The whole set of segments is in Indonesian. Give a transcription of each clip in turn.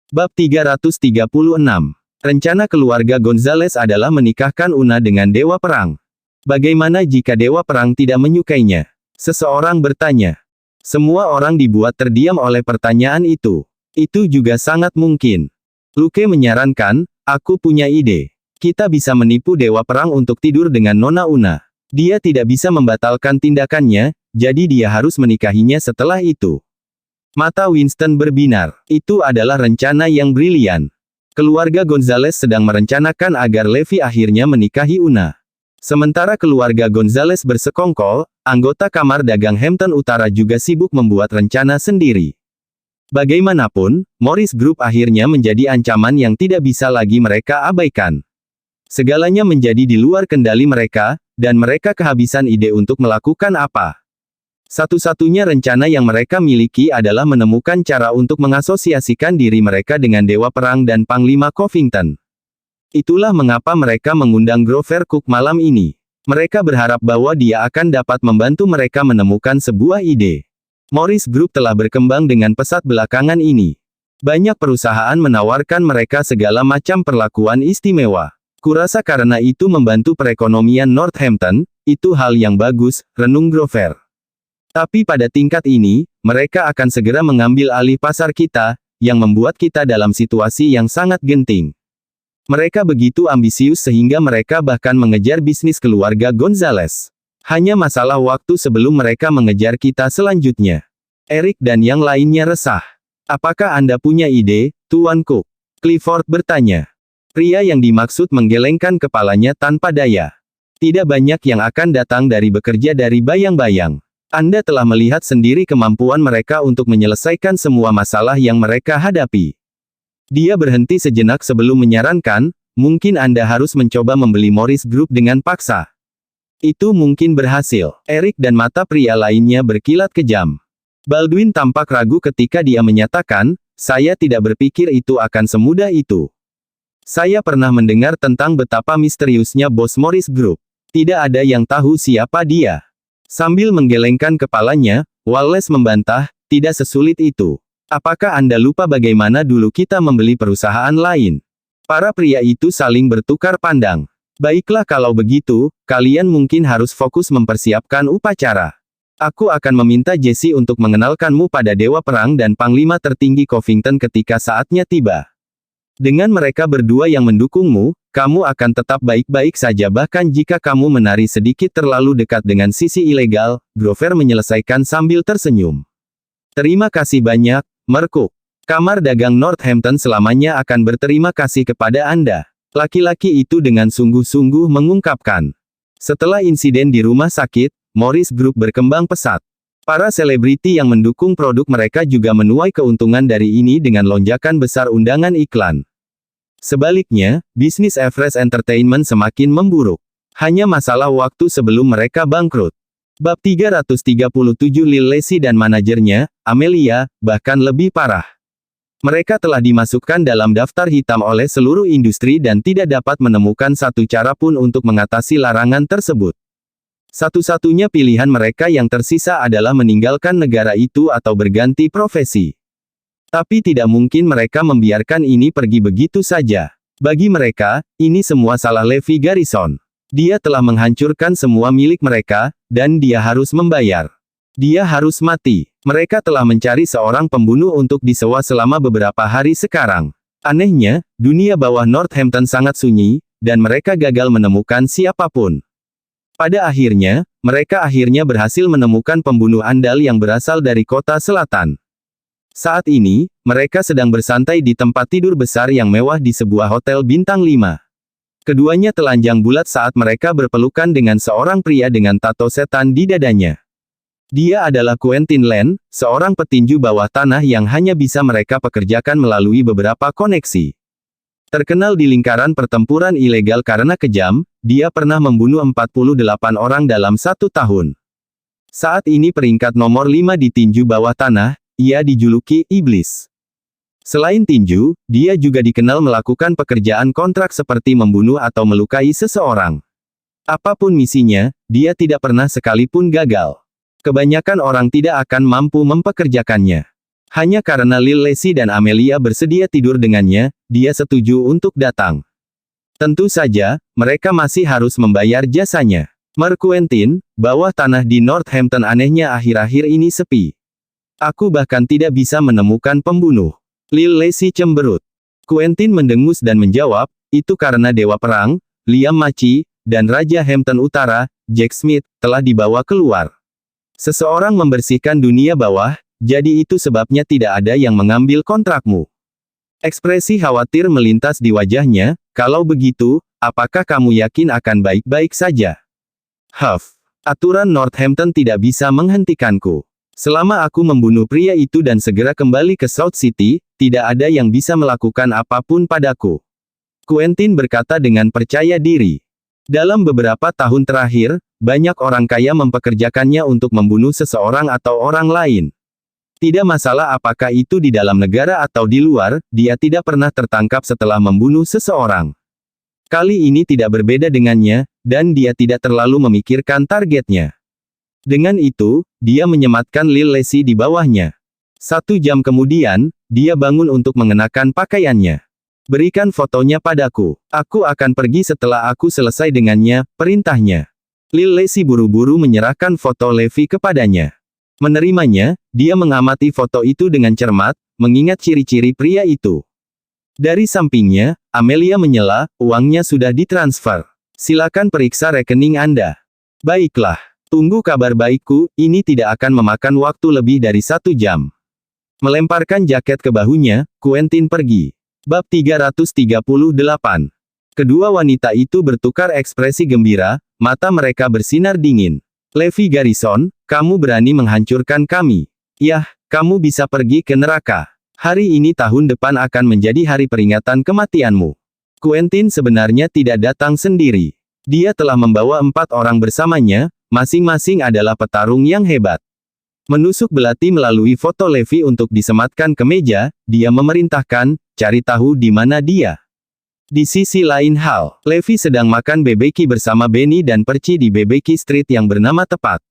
Bab 336. Rencana keluarga Gonzales adalah menikahkan Una dengan Dewa Perang. Bagaimana jika Dewa Perang tidak menyukainya? Seseorang bertanya. Semua orang dibuat terdiam oleh pertanyaan itu. Itu juga sangat mungkin. Luke menyarankan, aku punya ide. Kita bisa menipu Dewa Perang untuk tidur dengan Nona Una. Dia tidak bisa membatalkan tindakannya, jadi dia harus menikahinya setelah itu. Mata Winston berbinar. Itu adalah rencana yang brilian. Keluarga Gonzales sedang merencanakan agar Levi akhirnya menikahi Una. Sementara keluarga Gonzales bersekongkol, anggota Kamar Dagang Hampton Utara juga sibuk membuat rencana sendiri. Bagaimanapun, Morris Group akhirnya menjadi ancaman yang tidak bisa lagi mereka abaikan. Segalanya menjadi di luar kendali mereka, dan mereka kehabisan ide untuk melakukan apa. Satu-satunya rencana yang mereka miliki adalah menemukan cara untuk mengasosiasikan diri mereka dengan Dewa Perang dan Panglima Covington. Itulah mengapa mereka mengundang Grover Cook malam ini. Mereka berharap bahwa dia akan dapat membantu mereka menemukan sebuah ide. Morris Group telah berkembang dengan pesat belakangan ini. Banyak perusahaan menawarkan mereka segala macam perlakuan istimewa. Kurasa karena itu membantu perekonomian Northampton, itu hal yang bagus, renung Grover. Tapi pada tingkat ini, mereka akan segera mengambil alih pasar kita, yang membuat kita dalam situasi yang sangat genting. Mereka begitu ambisius sehingga mereka bahkan mengejar bisnis keluarga Gonzales. Hanya masalah waktu sebelum mereka mengejar kita selanjutnya. Eric dan yang lainnya resah. Apakah Anda punya ide, Tuan Cook? Clifford bertanya. Pria yang dimaksud menggelengkan kepalanya tanpa daya. Tidak banyak yang akan datang dari bekerja dari bayang-bayang. Anda telah melihat sendiri kemampuan mereka untuk menyelesaikan semua masalah yang mereka hadapi. Dia berhenti sejenak sebelum menyarankan, mungkin Anda harus mencoba membeli Morris Group dengan paksa. Itu mungkin berhasil. Eric dan mata pria lainnya berkilat kejam. Baldwin tampak ragu ketika dia menyatakan, saya tidak berpikir itu akan semudah itu. Saya pernah mendengar tentang betapa misteriusnya bos Morris Group. Tidak ada yang tahu siapa dia. Sambil menggelengkan kepalanya, Wallace membantah, tidak sesulit itu. Apakah Anda lupa bagaimana dulu kita membeli perusahaan lain? Para pria itu saling bertukar pandang. Baiklah kalau begitu, kalian mungkin harus fokus mempersiapkan upacara. Aku akan meminta Jesse untuk mengenalkanmu pada Dewa Perang dan Panglima tertinggi Covington ketika saatnya tiba. Dengan mereka berdua yang mendukungmu, kamu akan tetap baik-baik saja bahkan jika kamu menari sedikit terlalu dekat dengan sisi ilegal, Grover menyelesaikan sambil tersenyum. Terima kasih banyak, Merkuk. Kamar Dagang Northampton selamanya akan berterima kasih kepada Anda. Laki-laki itu dengan sungguh-sungguh mengungkapkan. Setelah insiden di rumah sakit, Morris Group berkembang pesat. Para selebriti yang mendukung produk mereka juga menuai keuntungan dari ini dengan lonjakan besar undangan iklan. Sebaliknya, bisnis Everest Entertainment semakin memburuk. Hanya masalah waktu sebelum mereka bangkrut. Bab 337 Lil Lacy dan manajernya, Amelia, bahkan lebih parah. Mereka telah dimasukkan dalam daftar hitam oleh seluruh industri dan tidak dapat menemukan satu cara pun untuk mengatasi larangan tersebut. Satu-satunya pilihan mereka yang tersisa adalah meninggalkan negara itu atau berganti profesi. Tapi tidak mungkin mereka membiarkan ini pergi begitu saja. Bagi mereka, ini semua salah Levi Garrison. Dia telah menghancurkan semua milik mereka, dan dia harus membayar. Dia harus mati. Mereka telah mencari seorang pembunuh untuk disewa selama beberapa hari sekarang. Anehnya, dunia bawah Northampton sangat sunyi, dan mereka gagal menemukan siapapun. Pada akhirnya, mereka akhirnya berhasil menemukan pembunuh andal yang berasal dari kota selatan. Saat ini, mereka sedang bersantai di tempat tidur besar yang mewah di sebuah hotel bintang 5. Keduanya telanjang bulat saat mereka berpelukan dengan seorang pria dengan tato setan di dadanya. Dia adalah Quentin Land, seorang petinju bawah tanah yang hanya bisa mereka pekerjakan melalui beberapa koneksi. Terkenal di lingkaran pertempuran ilegal karena kejam, dia pernah membunuh 48 orang dalam 1 tahun. Saat ini peringkat nomor 5 di tinju bawah tanah, ia dijuluki Iblis. Selain tinju, dia juga dikenal melakukan pekerjaan kontrak seperti membunuh atau melukai seseorang. Apapun misinya, dia tidak pernah sekalipun gagal. Kebanyakan orang tidak akan mampu mempekerjakannya. Hanya karena Lil Lacey dan Amelia bersedia tidur dengannya, dia setuju untuk datang. Tentu saja, mereka masih harus membayar jasanya. Mer Quentin, bawah tanah di Northampton anehnya akhir-akhir ini sepi. Aku bahkan tidak bisa menemukan pembunuh. Lil Lacey cemberut. Quentin mendengus dan menjawab, itu karena Dewa Perang, Liam Maci, dan Raja Hampton Utara, Jack Smith, telah dibawa keluar. Seseorang membersihkan dunia bawah, jadi itu sebabnya tidak ada yang mengambil kontrakmu. Ekspresi khawatir melintas di wajahnya, kalau begitu, apakah kamu yakin akan baik-baik saja? Huff. Aturan Northampton tidak bisa menghentikanku. Selama aku membunuh pria itu dan segera kembali ke South City, tidak ada yang bisa melakukan apapun padaku. Quentin berkata dengan percaya diri. Dalam beberapa tahun terakhir, banyak orang kaya mempekerjakannya untuk membunuh seseorang atau orang lain. Tidak masalah apakah itu di dalam negara atau di luar, dia tidak pernah tertangkap setelah membunuh seseorang. Kali ini tidak berbeda dengannya, dan dia tidak terlalu memikirkan targetnya. Dengan itu, dia menyematkan Lil Lacey di bawahnya. 1 jam kemudian, dia bangun untuk mengenakan pakaiannya. Berikan fotonya padaku. Aku akan pergi setelah aku selesai dengannya, perintahnya. Lil Lacey buru-buru menyerahkan foto Levi kepadanya. Menerimanya, dia mengamati foto itu dengan cermat, mengingat ciri-ciri pria itu. Dari sampingnya, Amelia menyela, uangnya sudah ditransfer. Silakan periksa rekening Anda. Baiklah. Tunggu kabar baikku, ini tidak akan memakan waktu lebih dari 1 jam. Melemparkan jaket ke bahunya, Quentin pergi. Bab 338. Kedua wanita itu bertukar ekspresi gembira, mata mereka bersinar dingin. Levi Garrison, kamu berani menghancurkan kami. Yah, kamu bisa pergi ke neraka. Hari ini tahun depan akan menjadi hari peringatan kematianmu. Quentin sebenarnya tidak datang sendiri. Dia telah membawa 4 orang bersamanya, masing-masing adalah petarung yang hebat. Menusuk belati melalui foto Levi untuk disematkan ke meja, dia memerintahkan, cari tahu di mana dia. Di sisi lain hal, Levi sedang makan barbecue bersama Benny dan Percy di barbecue street yang bernama tepat.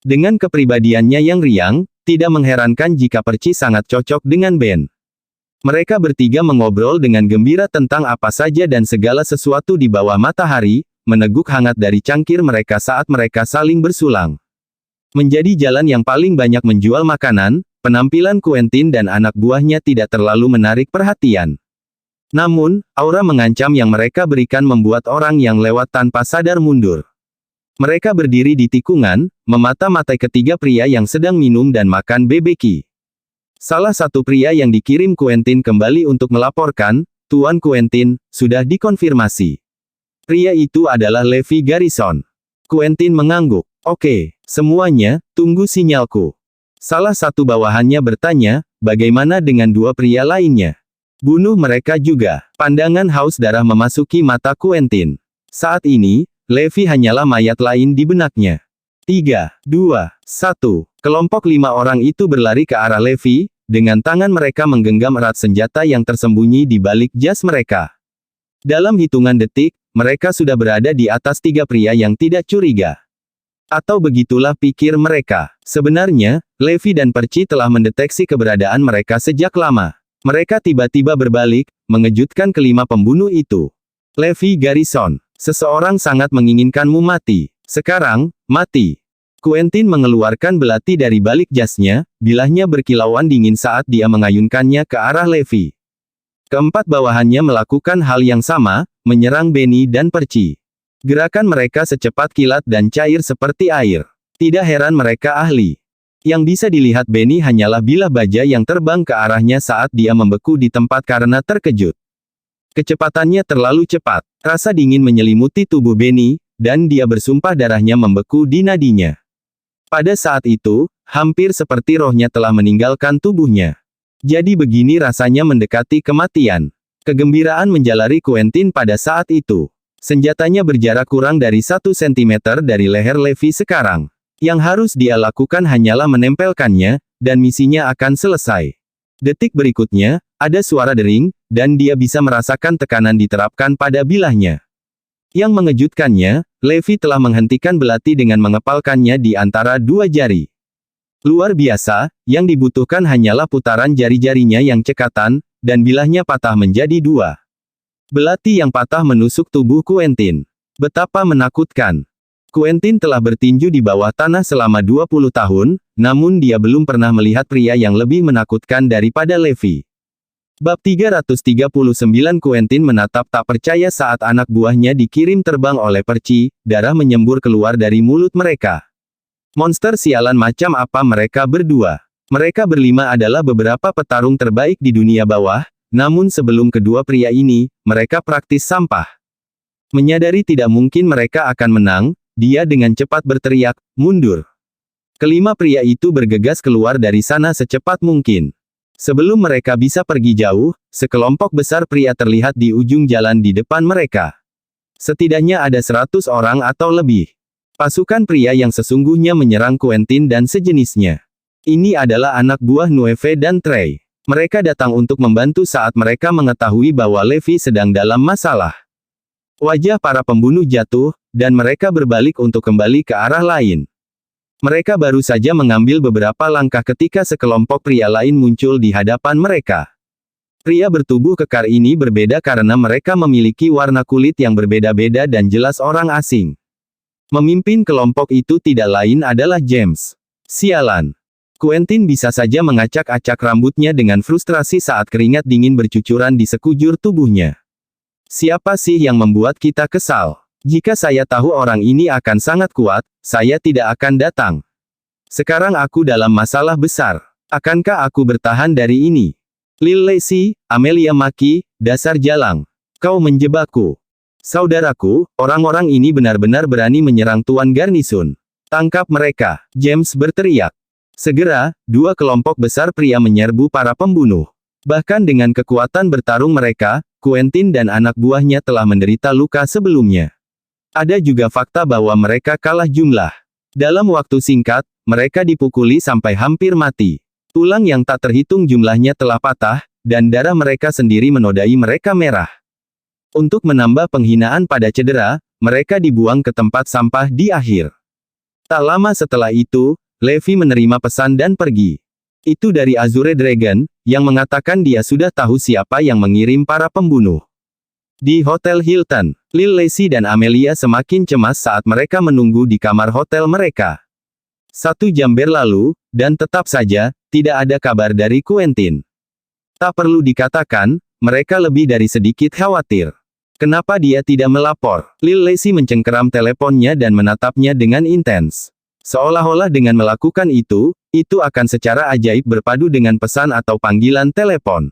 Dengan kepribadiannya yang riang, tidak mengherankan jika Percy sangat cocok dengan Ben. Mereka bertiga mengobrol dengan gembira tentang apa saja dan segala sesuatu di bawah matahari, meneguk hangat dari cangkir mereka saat mereka saling bersulang. Menjadi jalan yang paling banyak menjual makanan, penampilan Quentin dan anak buahnya tidak terlalu menarik perhatian. Namun, aura mengancam yang mereka berikan membuat orang yang lewat tanpa sadar mundur. Mereka berdiri di tikungan, memata-matai ketiga pria yang sedang minum dan makan barbecue. Salah satu pria yang dikirim Quentin kembali untuk melaporkan, Tuan Quentin, sudah dikonfirmasi. Pria itu adalah Levi Garrison. Quentin mengangguk. Oke, semuanya, tunggu sinyalku. Salah satu bawahannya bertanya, bagaimana dengan 2 pria lainnya? Bunuh mereka juga. Pandangan haus darah memasuki mata Quentin. Saat ini, Levi hanyalah mayat lain di benaknya. 3, 2, 1. Kelompok 5 orang itu berlari ke arah Levi, dengan tangan mereka menggenggam erat senjata yang tersembunyi di balik jas mereka. Dalam hitungan detik, mereka sudah berada di atas 3 pria yang tidak curiga. Atau begitulah pikir mereka. Sebenarnya, Levi dan Percy telah mendeteksi keberadaan mereka sejak lama. Mereka tiba-tiba berbalik, mengejutkan kelima pembunuh itu. Levi Garrison, seseorang sangat menginginkanmu mati. Sekarang, mati. Quentin mengeluarkan belati dari balik jasnya, bilahnya berkilauan dingin saat dia mengayunkannya ke arah Levi. Keempat bawahannya melakukan hal yang sama, menyerang Benny dan Percy. Gerakan mereka secepat kilat dan cair seperti air. Tidak heran mereka ahli. Yang bisa dilihat Benny hanyalah bilah baja yang terbang ke arahnya saat dia membeku di tempat karena terkejut. Kecepatannya terlalu cepat. Rasa dingin menyelimuti tubuh Benny, dan dia bersumpah darahnya membeku di nadinya. Pada saat itu, hampir seperti rohnya telah meninggalkan tubuhnya. Jadi begini rasanya mendekati kematian. Kegembiraan menjalari Quentin pada saat itu. Senjatanya berjarak kurang dari 1 cm dari leher Levi sekarang. Yang harus dia lakukan hanyalah menempelkannya, dan misinya akan selesai. Detik berikutnya, ada suara dering, dan dia bisa merasakan tekanan diterapkan pada bilahnya. Yang mengejutkannya, Levi telah menghentikan belati dengan mengepalkannya di antara 2 jari. Luar biasa, yang dibutuhkan hanyalah putaran jari-jarinya yang cekatan, dan bilahnya patah menjadi dua. Belati yang patah menusuk tubuh Quentin. Betapa menakutkan. Quentin telah bertinju di bawah tanah selama 20 tahun, namun dia belum pernah melihat pria yang lebih menakutkan daripada Levi. Bab 339 Quentin menatap tak percaya saat anak buahnya dikirim terbang oleh perci, darah menyembur keluar dari mulut mereka. Monster sialan macam apa mereka berdua? Mereka berlima adalah beberapa petarung terbaik di dunia bawah, namun sebelum kedua pria ini, mereka praktis sampah. Menyadari tidak mungkin mereka akan menang, dia dengan cepat berteriak, "Mundur!" Kelima pria itu bergegas keluar dari sana secepat mungkin. Sebelum mereka bisa pergi jauh, sekelompok besar pria terlihat di ujung jalan di depan mereka. Setidaknya ada 100 orang atau lebih. Pasukan pria yang sesungguhnya menyerang Quentin dan sejenisnya. Ini adalah anak buah Nueve dan Trey. Mereka datang untuk membantu saat mereka mengetahui bahwa Levi sedang dalam masalah. Wajah para pembunuh jatuh, dan mereka berbalik untuk kembali ke arah lain. Mereka baru saja mengambil beberapa langkah ketika sekelompok pria lain muncul di hadapan mereka. Pria bertubuh kekar ini berbeda karena mereka memiliki warna kulit yang berbeda-beda dan jelas orang asing. Memimpin kelompok itu tidak lain adalah James. Sialan. Quentin bisa saja mengacak-acak rambutnya dengan frustrasi saat keringat dingin bercucuran di sekujur tubuhnya. Siapa sih yang membuat kita kesal? Jika saya tahu orang ini akan sangat kuat, saya tidak akan datang. Sekarang aku dalam masalah besar. Akankah aku bertahan dari ini? Lil Lacey, Amelia Maki, dasar jalang. Kau menjebakku. Saudaraku, orang-orang ini benar-benar berani menyerang Tuan Garnison. Tangkap mereka, James berteriak. Segera, dua kelompok besar pria menyerbu para pembunuh. Bahkan dengan kekuatan bertarung mereka, Quentin dan anak buahnya telah menderita luka sebelumnya. Ada juga fakta bahwa mereka kalah jumlah. Dalam waktu singkat, mereka dipukuli sampai hampir mati. Tulang yang tak terhitung jumlahnya telah patah, dan darah mereka sendiri menodai mereka merah. Untuk menambah penghinaan pada cedera, mereka dibuang ke tempat sampah di akhir. Tak lama setelah itu, Levi menerima pesan dan pergi. Itu dari Azure Dragon, yang mengatakan dia sudah tahu siapa yang mengirim para pembunuh. Di Hotel Hilton, Lil Lacey dan Amelia semakin cemas saat mereka menunggu di kamar hotel mereka. 1 jam berlalu, dan tetap saja, tidak ada kabar dari Quentin. Tak perlu dikatakan, mereka lebih dari sedikit khawatir. Kenapa dia tidak melapor? Lil Lacey mencengkeram teleponnya dan menatapnya dengan intens. Seolah-olah dengan melakukan itu akan secara ajaib berpadu dengan pesan atau panggilan telepon.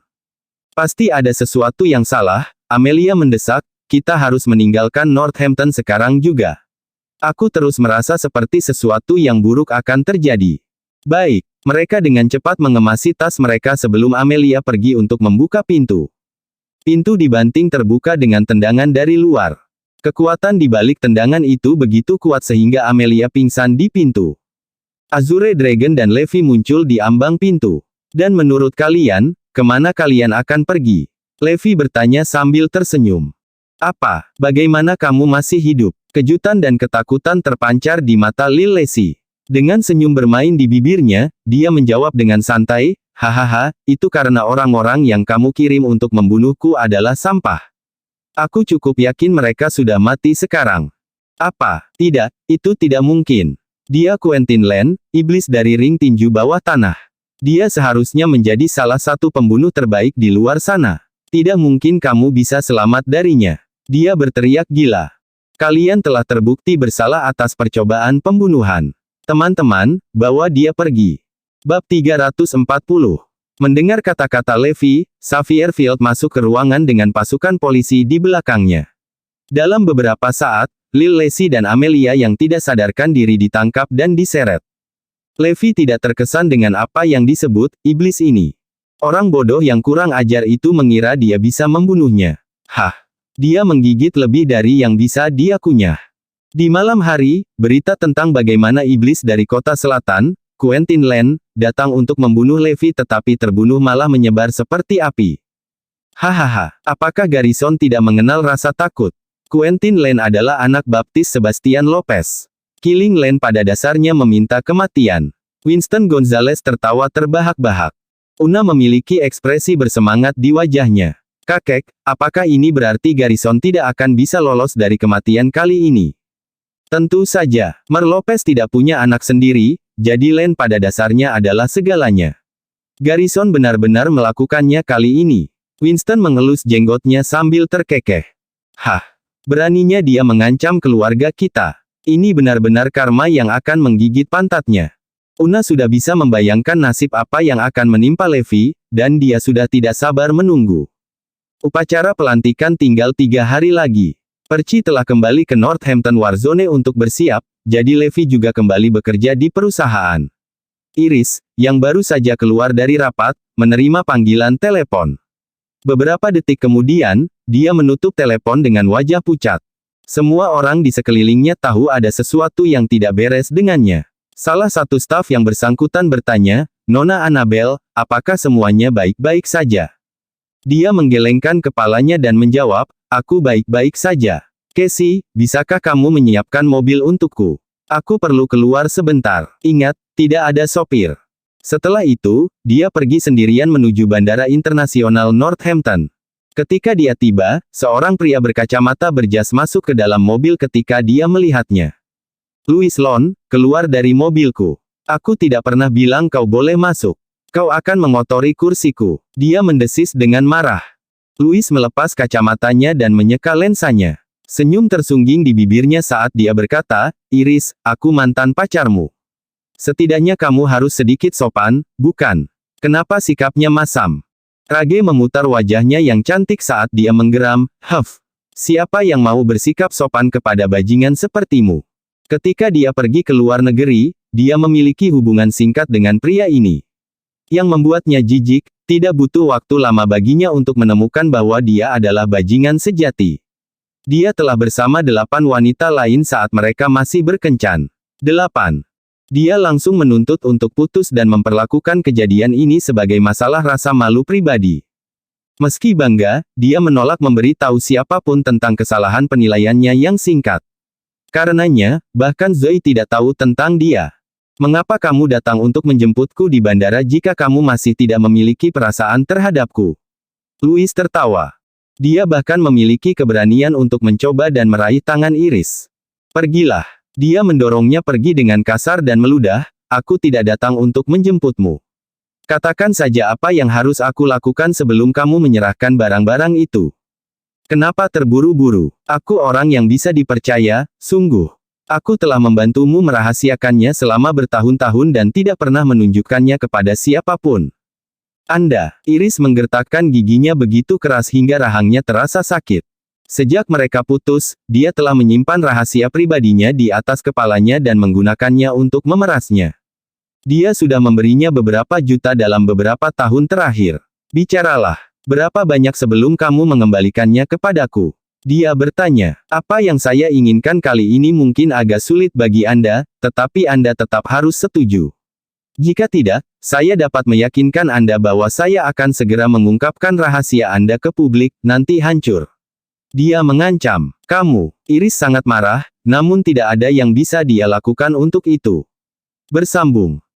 Pasti ada sesuatu yang salah, Amelia mendesak, kita harus meninggalkan Northampton sekarang juga. Aku terus merasa seperti sesuatu yang buruk akan terjadi. Baik, mereka dengan cepat mengemasi tas mereka sebelum Amelia pergi untuk membuka pintu. Pintu dibanting terbuka dengan tendangan dari luar. Kekuatan di balik tendangan itu begitu kuat sehingga Amelia pingsan di pintu. Azure Dragon dan Levi muncul di ambang pintu. Dan menurut kalian, kemana kalian akan pergi? Levi bertanya sambil tersenyum. Apa? Bagaimana kamu masih hidup? Kejutan dan ketakutan terpancar di mata Lil Lacey. Dengan senyum bermain di bibirnya, dia menjawab dengan santai, hahaha, itu karena orang-orang yang kamu kirim untuk membunuhku adalah sampah. Aku cukup yakin mereka sudah mati sekarang. Apa? Tidak, itu tidak mungkin. Dia Quentin Lane, iblis dari ring tinju bawah tanah. Dia seharusnya menjadi salah satu pembunuh terbaik di luar sana. Tidak mungkin kamu bisa selamat darinya. Dia berteriak gila. Kalian telah terbukti bersalah atas percobaan pembunuhan. Teman-teman, bawa dia pergi. Bab 340. Mendengar kata-kata Levi, Xavier Field masuk ke ruangan dengan pasukan polisi di belakangnya. Dalam beberapa saat, Lil Lacey dan Amelia yang tidak sadarkan diri ditangkap dan diseret. Levi tidak terkesan dengan apa yang disebut iblis ini. Orang bodoh yang kurang ajar itu mengira dia bisa membunuhnya. Hah! Dia menggigit lebih dari yang bisa dia kunyah. Di malam hari, berita tentang bagaimana iblis dari kota selatan, Quentin Lane, datang untuk membunuh Levi tetapi terbunuh malah menyebar seperti api. Hahaha, apakah Garrison tidak mengenal rasa takut? Quentin Lane adalah anak baptis Sebastian Lopez. Killing Lane pada dasarnya meminta kematian. Winston Gonzales tertawa terbahak-bahak. Una memiliki ekspresi bersemangat di wajahnya. Kakek, apakah ini berarti Garrison tidak akan bisa lolos dari kematian kali ini? Tentu saja, Mer Lopez tidak punya anak sendiri, jadi Len pada dasarnya adalah segalanya. Garrison benar-benar melakukannya kali ini. Winston mengelus jenggotnya sambil terkekeh. Hah, beraninya dia mengancam keluarga kita. Ini benar-benar karma yang akan menggigit pantatnya. Una sudah bisa membayangkan nasib apa yang akan menimpa Levi, dan dia sudah tidak sabar menunggu. Upacara pelantikan tinggal 3 hari lagi. Percy telah kembali ke Northampton Warzone untuk bersiap, jadi Levi juga kembali bekerja di perusahaan. Iris, yang baru saja keluar dari rapat, menerima panggilan telepon. Beberapa detik kemudian, dia menutup telepon dengan wajah pucat. Semua orang di sekelilingnya tahu ada sesuatu yang tidak beres dengannya. Salah satu staf yang bersangkutan bertanya, "Nona Annabel, apakah semuanya baik-baik saja?" Dia menggelengkan kepalanya dan menjawab, "Aku baik-baik saja. Casey, bisakah kamu menyiapkan mobil untukku? Aku perlu keluar sebentar. Ingat, tidak ada sopir." Setelah itu, dia pergi sendirian menuju Bandara Internasional Northampton. Ketika dia tiba, seorang pria berkacamata berjas masuk ke dalam mobil ketika dia melihatnya. "Louis Lone, keluar dari mobilku. Aku tidak pernah bilang kau boleh masuk. Kau akan mengotori kursiku." Dia mendesis dengan marah. Louis melepas kacamatanya dan menyeka lensanya. Senyum tersungging di bibirnya saat dia berkata, "Iris, aku mantan pacarmu. Setidaknya kamu harus sedikit sopan, bukan? Kenapa sikapnya masam?" Rage memutar wajahnya yang cantik saat dia menggeram, "Huff. Siapa yang mau bersikap sopan kepada bajingan sepertimu?" Ketika dia pergi ke luar negeri, dia memiliki hubungan singkat dengan pria ini. Yang membuatnya jijik, tidak butuh waktu lama baginya untuk menemukan bahwa dia adalah bajingan sejati. Dia telah bersama 8 wanita lain saat mereka masih berkencan. 8. Dia langsung menuntut untuk putus dan memperlakukan kejadian ini sebagai masalah rasa malu pribadi. Meski bangga, dia menolak memberi tahu siapapun tentang kesalahan penilaiannya yang singkat. Karenanya, bahkan Zoe tidak tahu tentang dia. "Mengapa kamu datang untuk menjemputku di bandara jika kamu masih tidak memiliki perasaan terhadapku?" Louis tertawa. Dia bahkan memiliki keberanian untuk mencoba dan meraih tangan Iris. "Pergilah." Dia mendorongnya pergi dengan kasar dan meludah, "Aku tidak datang untuk menjemputmu. Katakan saja apa yang harus aku lakukan sebelum kamu menyerahkan barang-barang itu." "Kenapa terburu-buru? Aku orang yang bisa dipercaya, sungguh. Aku telah membantumu merahasiakannya selama bertahun-tahun dan tidak pernah menunjukkannya kepada siapapun." "Anda." Iris menggertakkan giginya begitu keras hingga rahangnya terasa sakit. Sejak mereka putus, dia telah menyimpan rahasia pribadinya di atas kepalanya dan menggunakannya untuk memerasnya. Dia sudah memberinya beberapa juta dalam beberapa tahun terakhir. "Bicaralah. Berapa banyak sebelum kamu mengembalikannya kepadaku?" Dia bertanya. "Apa yang saya inginkan kali ini mungkin agak sulit bagi Anda, tetapi Anda tetap harus setuju. Jika tidak, saya dapat meyakinkan Anda bahwa saya akan segera mengungkapkan rahasia Anda ke publik, nanti hancur." Dia mengancam. "Kamu." Iris sangat marah, namun tidak ada yang bisa dia lakukan untuk itu. Bersambung.